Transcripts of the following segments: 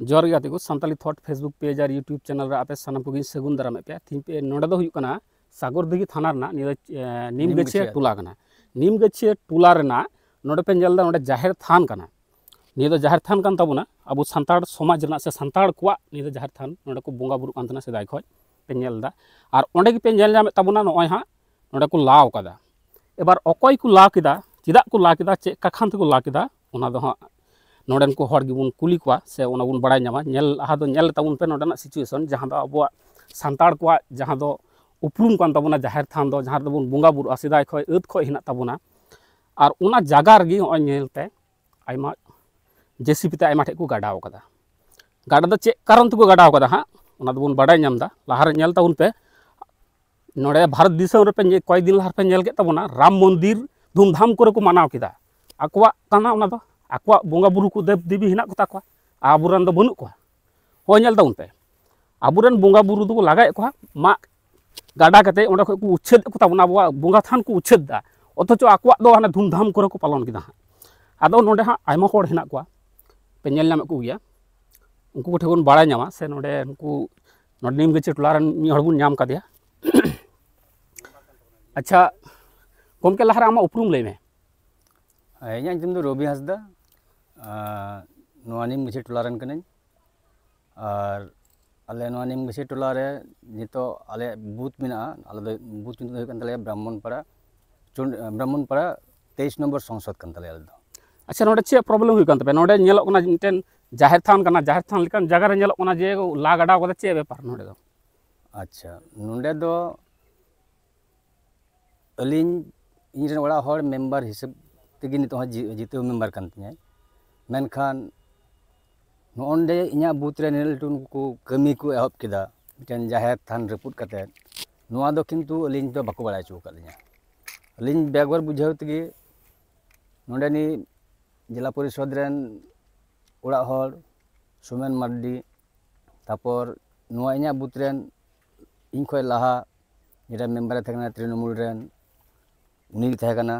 जोर गाते को सानताली थॉट फेसबुक पेज और यूट्यूब चैनल रे आपे सानम को सगुन दाराम पे थीन पे नोडे दो हुयुग कना सागरदिघी थाना रना नीम गछिया टोला कना नीम गछिया टोला रना नोडे पे नेलदा नोडे जाहेर थान कना निये दो जाहेर थान कान ताबोना अबो सानताड़ समाज रना से सानताड़ कुआ निये दो जाहेर थान नोडे को बोंगा बुरु कान तना सेदाय खय पे नेलदा और ओंडे पे नेल जामे ताबोना नय हा नोडे को लाव कदा एबार अकय को ला केदा चिदा को ला केदा चे काखान ते को ला केदा ओना दो हा नोडेन को हर गिबुन कुली कुआ से ओना बुन बड़ाय न्यामा नेल आहा दो नेल ताबुन पे नोडेना सिचुएशन जहां दो अबो सानताड़ कुआ जहां दो उपरुम कान ताबोना जाहेर थान दो जहां दो बुन बोंगा बुरु सेदाय खय एत खय हिना ताबोना और ओना जागा रगी ओय नेलते आइमा जेसीपी ते आइमा ठे को गाडाव कदा गाडा दो चे कारण ते को गाडाव कदा हा ओना दो बुन बड़ाय न्यामदा लाहार नेल ताबुन पे नोडे भारत दिसम रे पे कय दिन लाहार पे नेल के ताबोना राम मंदिर धूमधाम करे को मानाव केदा आकुआ काना ओना दो आकुआ बोंगा बुरु को देव देवी हिना को ताकुआ आबुरन दो बनु कुआ होय नेल ताबुन पे आबुरन बोंगा बुरु दो लागाय कुआ मा गाडा कते ओंडे खय को उच्छेद को ताबोना आबुआ बोंगा थान को उच्छेद दा अथच आकुआ दो हाने धूमधाम करे को पालन केदा आदो नोडे हा आयमा होड़ हिना कुआ पे नेल नामे को गया उनको को ठेबन बाड़ाय न्यामा से नोडे उनको नोडे नीम गछे टोला रन मी हड़बुन न्याम कादिया अच्छा गमके लहारा आमा उपरुम लय में इᱧᱟᱹᱜ ᱧᱩᱛᱩᱢ ᱫᱚ ᱨᱚᱵᱤ ᱦᱟᱸᱥᱫᱟ ᱱᱚᱣᱟ ᱱᱤᱢ ᱜᱟᱹᱪᱷᱤ ᱴᱚᱞᱟ ᱨᱮᱱ ᱠᱟᱹᱱᱟᱹᱧ ᱟᱨ ᱟᱞᱮ ᱱᱚᱣᱟ ᱱᱤᱢ ᱜᱟᱹᱪᱷᱤ ᱴᱚᱞᱟ ᱨᱮ ᱱᱤᱛᱚᱜ ᱟᱞᱮ ᱵᱩᱛ ᱢᱮᱱᱟᱜᱼᱟ ᱟᱞᱮ ᱫᱚ ᱵᱩᱛ ᱧᱩᱛᱩᱢ ᱫᱚ ᱦᱩᱭᱩᱜ ᱠᱟᱱ ᱛᱟᱞᱮᱭᱟ ᱵᱨᱟᱦᱢᱚᱱᱯᱟᱲᱟ 23 नंबर संसद कान तले आले दो अच्छा नोडे चे प्रॉब्लम हुई कान तबे नोडे नेलो कना मिटेन जाहेर थान कना जाहेर थान लेकान जगह रे नेलो कना जे ला गाडा कदा चे बेपार नोडे दो अच्छा नोडे दो अलिन इनरेन ओड़ा हर मेंबर हिसाब तेगी नितो जितो मेंबर कान तियाय मेनखान नोंडे इना बूथ रे नेलटुन को कमी को एहब केदा मिटेन जाहेर थान रिपोर्ट काते नोआ दो किंतु अलिन दो बाको बड़ाय चो कालिया अलिन बेगवर बुझाव तेगी नोंडेनी जिला परिषद रेन ओड़ा हर सुमेन मार्डी तापर नोआ इना बूथ रेन इन खय लाहा जेटा मेंबर थाकना तृणमूल रेन उनी थाकना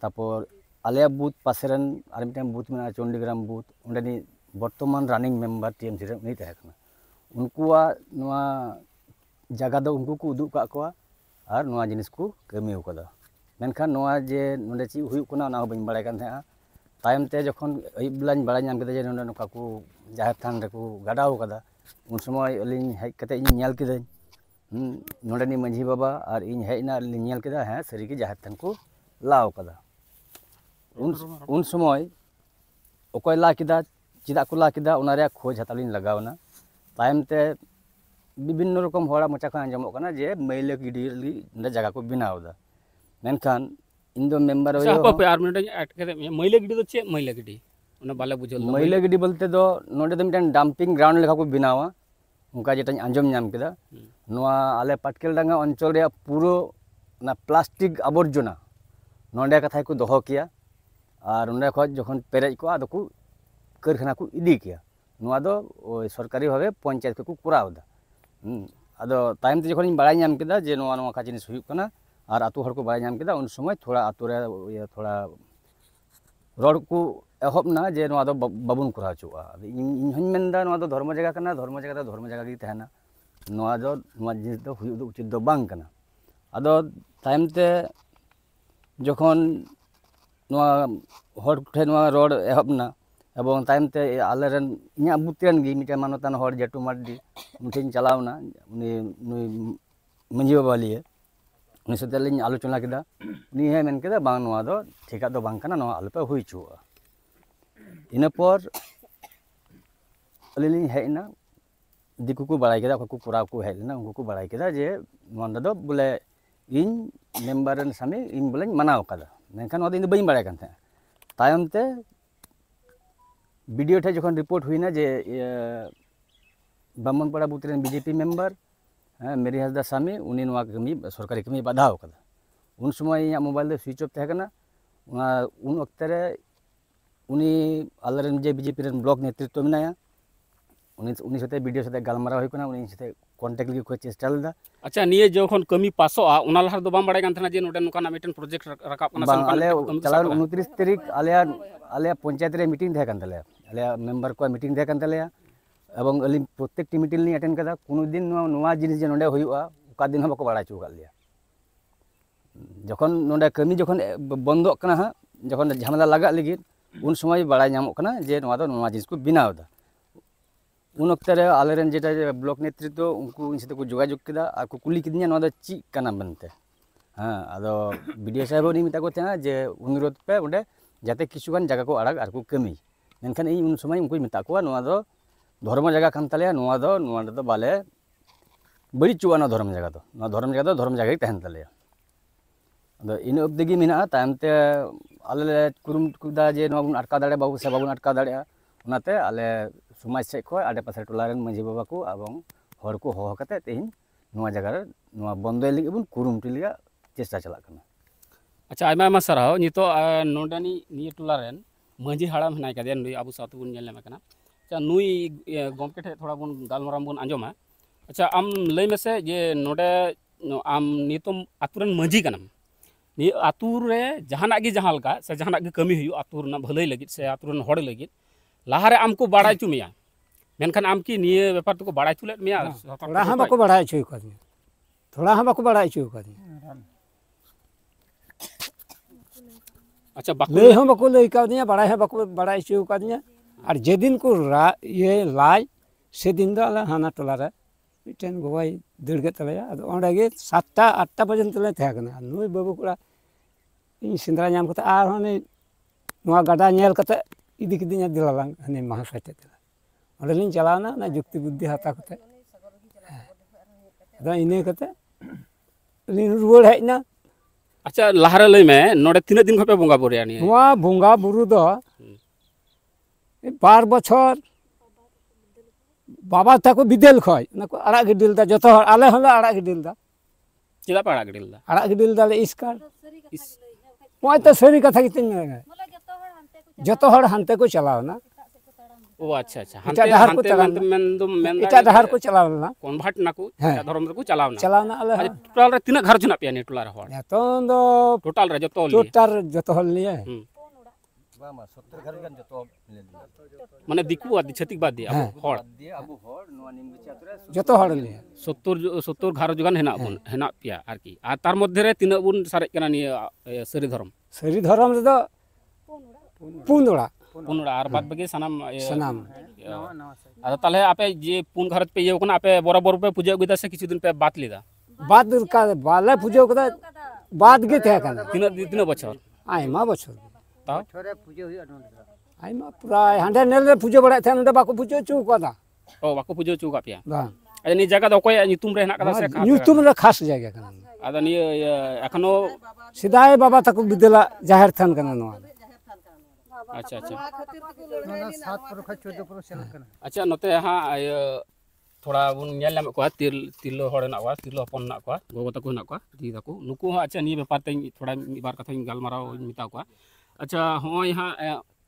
तापर आलिया बूथ पासेरन आर मिटेन बूथ मेना चंडीग्राम बूथ उंडेनी वर्तमान रनिंग मेंबर टीएमसी रे उनी थाकना उनकुआ नोआ जगह दो उनको को उदुग का कोआ और नोआ जिनिस को कमी होकदा मेनखान नोआ जे नोंडे ची हुयुग कना ना बइन बाड़ाय कान था तायम ते जखन अयुब बेलाñ बाड़ाय नाम केदा जे नोंडे नोका को जाहेर थान रे को गाडाव कदा उन समय अलिñ हेज कते इन नेल केदाñ नोंडेनी मंझी बाबा और इन हेजना अलिñ नेल केदा है सरी के जाहेर थान को लाव कदा उन समय अकय ला केदा चिदा को ला केदा ओना रे खोज हतालिñ लगावना तायम ते विभिन्न रकम होड़ा मचा खन आंजमो कना जे मैले गिडी नोंडे जगह को बनावदा मेनखान इन दो मेंबर हो पे आर मिनट अटके मैले गिडी दो चे मैले गिडी ओना बाले बुझल मैले गिडी बोलते दो नोंडे दो मिटन डंपिंग ग्राउंड लेखा को बनावा उनका जेटाñ आंजम नाम केदा नोआ आले पाटकेल डांगा अंचल रे पूरो ना प्लास्टिक आबर्जना नोंडे कथाय को दोहो किया और नोंडे खज जखन पेरेज को आदो को कारखाना को इदी किया नोआ दो सरकारी भावे पंचायत को कुरावदा आदो टाइम ते जखन बाड़ाय नाम केदा जे नोआ नोआ का जिनिस हुयुग कना और आतु हर को बाड़ाय नाम केदा उन समय थोड़ा आतु रे थोड़ा रोड को एहब ना जे नोआ दो बाबुन कुरा चुआ इन हन मेनदा नोआ दो धर्म जगह कना धर्म जगह गी तहना नोआ जिनिस दो हुयुग दो उचित दो बांग कना आदो टाइम ते जखन नोआ हर ठे नोआ रोड एहब ना एवं टाइम ते आलेरन इना बुतेन गी मिटे मानतान हर जेटू मार्डी उनठिन चलावना उनी नुई मंझी बाबा लिए उनी साथे लिñ आलोचना केदा उनी हे मेन केदा बांग नोआ दो ठिका दो बांग कना नोआ आलोपे हुई चुआ इना पर अलिलिñ हेना दिकु को बाड़ाय केदा को कुराव को हेलना उनको को बाड़ाय केदा जे नोंडा दो बोले इन मेंबर रन सामे इन बोलेñ मानाव कदा मेनखान नोआ दो इन बइन बाड़ाय कान था तायम ते वीडियो ठे जखन रिपोर्ट हुईना जे ब्राह्मणपाड़ा बूथ रेन बीजेपी मेंबर मेरी हंसदा सामी उनी नोआ कमी सरकारी कमी बाधाव कदा उन समय इया मोबाइल दे स्विच ऑफ थे कना उन वक्त रे उनी आलेरन जे बीजेपी रेन ब्लॉक नेतृत्व मेनाया उनी साथे वीडियो साथे गालमारा हुई कना उनी साथे कांटेक्ट लगी को चेष्टा लेदा अच्छा निये जखन कमी पासोआ ओना लहार दो बाम बाड़ाय कान थाना जे नोडे नोकाना मिटेन प्रोजेक्ट रकाब कना आले चला 29 तारीख आले पंचायत रे मीटिंग थे कान तले आले मेम्बर को मीटिंग दे कान तलेया एवं अली प्रत्येक टी मीटिंग लिंग अटेंड कदा कोनो दिन नोवा जिनिस जे नोंडे हुयुआ ओका दिन हम बको बाड़ा चु कालिया जखन नोंडे कमी जखन बंदोक कना हा जखन झमेला लगा लगी उन समय बाड़ा नामोक कना जे नोवा दो नोवा जिनिस को बनावदा उन वक्त रे आलेरन जेटा ब्लॉक नेतृत्व उनको इन साथे को जोगाजोग केदा आर को कुली किदिया नोवा दो ची कना बनते हाँ आदो बीडीओ साहेब उनी मिता को तना जे अनुरोध पे ओंडे जाते किछुगान जगह को आड़ाग आर को कमी मेनखान इन उन समय उनको मिता को नोवा दो धर्म जगह कान तलेया नोवा दो बाले बड़ी चुआ ना धर्म जगह दो धर्म जगह ही तहन तलेया अदो इन अब्दिगी मिना तायमते आले कुरुमदा जे नोवा बुन अटका दाड़े बाबू से बाबुन अटका दाड़े उनाते आले समाज से खो आडे पासे टोलारेन मांझी बाबा को एवं हर को होह कते तेहिन नोवा जगह रे नोवा बंदोय लगी बुन कुरुमटी लिगा चेष्टा चला करना अच्छा आयमा आयमा साराव नितो नोंडानी निये टोलारेन मांझी हाड़ाम हनाय कादे नुई आबू सातु बुन नेल लेमेकना अच्छा नुई गमके ठे थोड़ा बुन गालमाराम बुन आंजोमा अच्छा आम लई मेसे जे नोडे आम नितम आतुरन मांझी कनम नि आतुर रे जहाना गी जहालका से जहाना गी कमी हुयु आतुर ना भलाई लगित से आतुरन होड़ लगित लाहारे आमको बाड़ाय चुमिया मेनखान आम की निये व्यापार तो को बाड़ाय चुले मिया थोड़ा हम बाको बाड़ाय चुय कदिया थोड़ा हम बाको बाड़ाय चुय कदिया अच्छा बाको ले हम बाको ले कदिया बाड़ाय हम बाको बाड़ाय चुय कदिया और जे दिन को ये लाई से दिन दो आले हाना टोला रे मिटेन गोवाई दड़गे तलेया अदो ओंडे गे 7टा 8टा पर्यंत ले था कना नुई बाबू कोड़ा इन सिंद्रा नाम कते आर हने नोआ गाडा नेल कते इदी किदिया दिलालां हने महासाटे दिला ओंडे लिन चलावना ना जुक्ति बुद्धि हाता कते अदो इने कते लिन रुवाड़ हेजना अच्छा लाहारे लई में नोडे तीन दिन खपे बोंगा बोरिया नि नोआ बोंगा बुरु दो 12 बछर बाबा ताको बिदेल खय नको आड़ा गिडिल दा जतो हर आले हला आड़ा गिडिल दा चिला पाड़ा गिडिल दा आड़ा गिडिल दा ले इसकार ओय तो सरी कथा कितिन में जतो हर हनते को चलावना ओ अच्छा अच्छा इटा डहार को चलावना मेन इटा डहार को चलावना कन्वर्ट नाकू धर्म को चलावना चलावना आले टोटल रे तीन घर जुना पिया नि टोला रे होड़ एतन दो टोटल रे जतो जतो हल लिए बामा 70 घर गन जतो माने दिकु आदि छतिक बाद दिया होड़ दिए अबु होड़ नोवा निमगछि आतरे जतो हल लिए 70 घर जुगान हेना बुन हेना पिया आरकी आ तार मध्य रे तीन बुन सारे कना नि सरी धर्म रे दो पुनोड़ा आर बाद बगे सनाम आ ताले आपे जे पुन घर पे ये कोना आपे बराबर पे पूजा गइदा से किछु दिन पे बात लेदा बात का बाले पूजा कदा बात गे थे कना तीन बछर आइमा बछर ता छोरे पूजा हुई आइमा पूरा हांडे नेल रे पूजा बड़ा थे नडे बाको पूजा चू कदा ओ बाको पूजा चू का पिया बा ए नि जगह द कोय नितुम रे हेना कदा से नितुम रे खास जगह कना आदा नि एखनो सिदाय बाबा तक विद्यालय जाहिर थान कना नवा अच्छा अच्छा 7 अच्छा नते हां थोड़ा बुन नेल नाम को तिरलो हड़ ना तिरलो हपन ना को गोगो तको ना को दी तको नुकु अच्छा नि व्यापार ते थोड़ा बार कथा गालमाराव मिता को अच्छा हो यहां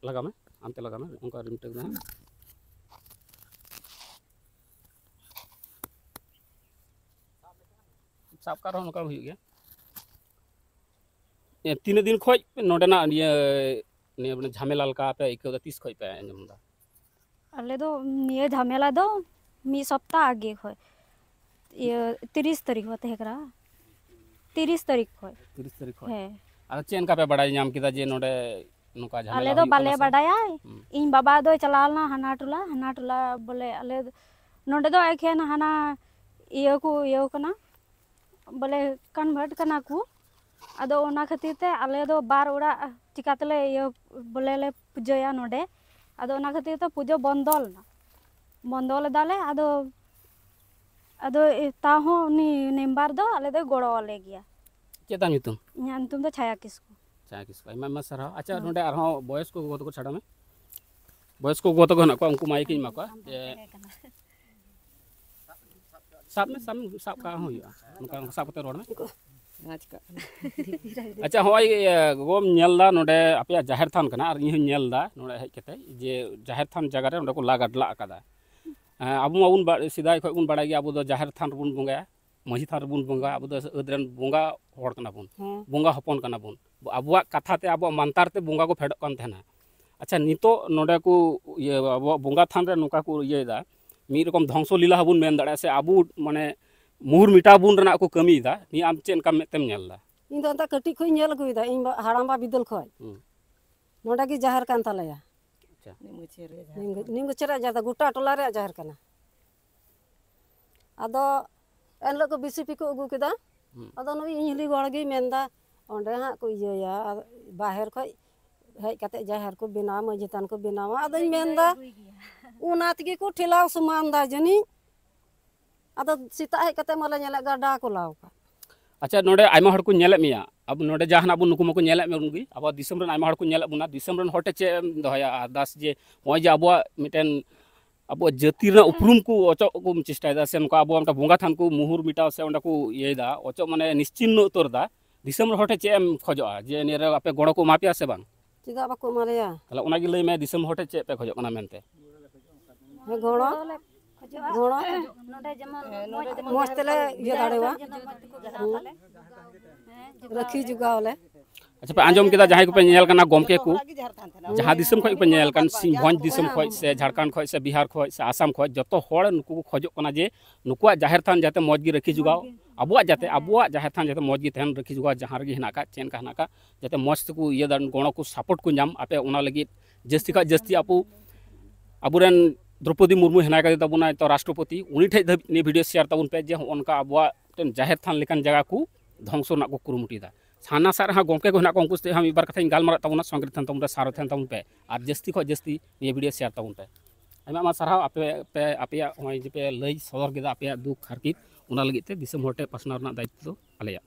लगा में आमते लगा में उनका रिमटेक ना साफ कर उनका हुई गया ये 3 दिन खोज नोडेना ये अपने झमेला लका पे इको 30 खोज पे अंजमदा अले दो ये झमेला दो मी सप्ताह आगे खोय ये 30 तारीख होते हेकरा 30 तारीख खोय है आ चेन का पे बड़ाई नाम किदा जे नोडे नुका झमेला अले दो बाले बड़ाया इन बाबा दो चलालना हना टोला बोले अले नोडे दो एखेन हना इयो कना बोले कन्वर्ट कना को अदो ओना खातिर ते आले दो बार ओड़ा चिकातले ये बोले ले पूजया नोडे अदो ओना खातिर ते पूजो बंदोल दाले अदो ताहो नि नेम्बर दो आले दो गोड़ो वाले गया केता नितुम तुम तो छाया किसको आयमा सरा अच्छा नोडे आरो बॉयस को गोतो को छाड़ा में बॉयस को गोतो को ना को उनको माइक मा को साब का होया उनका साब कते रोड में अच्छा होय गोम नेलदा नोडे आपया जाहिर थान कना और इह नेलदा नोडे हेज कते जे जाहिर थान जगह रे नोडे को लागाडला अकादा अब माबुन सिदाय खय बुन बाड़ाय गया अब दो जाहिर थान बुन बोंगा मही थान बुन बोंगा अब दो अदरन बोंगा होड़ कना बुन बोंगा हपन कना बुन अबुआ कथा ते अब मंतार ते बोंगा को फेडक कन थेना अच्छा नितो नोडे को ये अब बोंगा थान रे नोका को ये दा मी रकम ध्वंस लीला हबुन मेन दाड़ा से आबू माने मुहुर मिटा बुन रना को कमी दा नि आम चेन का मेतेम नेल दा इन दो कटी खो नेल गुइदा इन हाड़ामा बिदल खो नोडा की जहर कान तलया अच्छा निंग चेरा जादा गोटा टोला रे जहर काना आदो एन लोग बीसीपी को अगू केदा आदो नुई इहली गड़गी मेनदा ओंडे हा को इया बाहर खो हेज कते जहर को बिना मजितान को बिनावा आदो मेनदा उना तगी को ठेलाव समान दा जनी आदो सीता हेज कते मला नेला गाडा को लाव का अच्छा नोडे आइमा हड़ को नेले मिया अब नोडे जहां अब नुकु मको नेले मे उनगी अब दिसम रन आइमा हड़ को नेले बुना दिसम रन होटे चे दहया दास जे होय जे अब मिटेन अब जाति रे उपरुम को ओचो को चेष्टा दा से नुका अब हमटा बोंगा थान को मुहुर मिटाव से ओंडा को ये दा ओचो माने निश्चिन्न उतर दा दिसम रे होटे चे एम खोजोआ जे ने रे आपे गड़ो को मापिया से बांग चिदा बाको मारेया तले ओना गी लई मे दिसम होटे चे पे खोजो कना मेनते गड़ो गड़ो नोडे जमन मस्तले ये दाड़ेवा रखी जुगावले अच्छा पे आंजम केदा जहां को पे नेल कना गमके को जहां दिसम खय पे नेल कन सिंहभंज दिसम खय से झारखंड खय से बिहार खय से आसाम खय जतो होड़ नुकु को खोजो कना जे नुकुआ जाहिर थान जाते मौज गी रखी जुगाव अबुआ जाते अबुआ जाहिर थान जाते मौज गी तहन रखी जुगाव जहां रे हिना का चेन का हना का जाते मौज को ये दान गणो को सपोर्ट को नाम आपे उना लगी जस्ती का जस्ती आपु अबुरेन द्रौपदी मुर्मू हेना का तबुना तो राष्ट्रपति उनी ठे नि वीडियो शेयर तबुन पे जे उनका अबुआ जाहिर थान लेकन जगह को ध्वंस ना को कुरुमुटीदा साना सार हाँ गोमके को हेना को उनकुस्ते हम इबार कथा गालमारा तबुना संग्रह थान तबुन सारो थान तबुन पे और जस्ती को जस्ती नि वीडियो शेयर तबुन पे आइमा सारा आपे पे आपया होय जे पे लई सदर केदा आपया दुख हरकित उना लगी ते दिसम होटे पासना रना दायित्व आलेया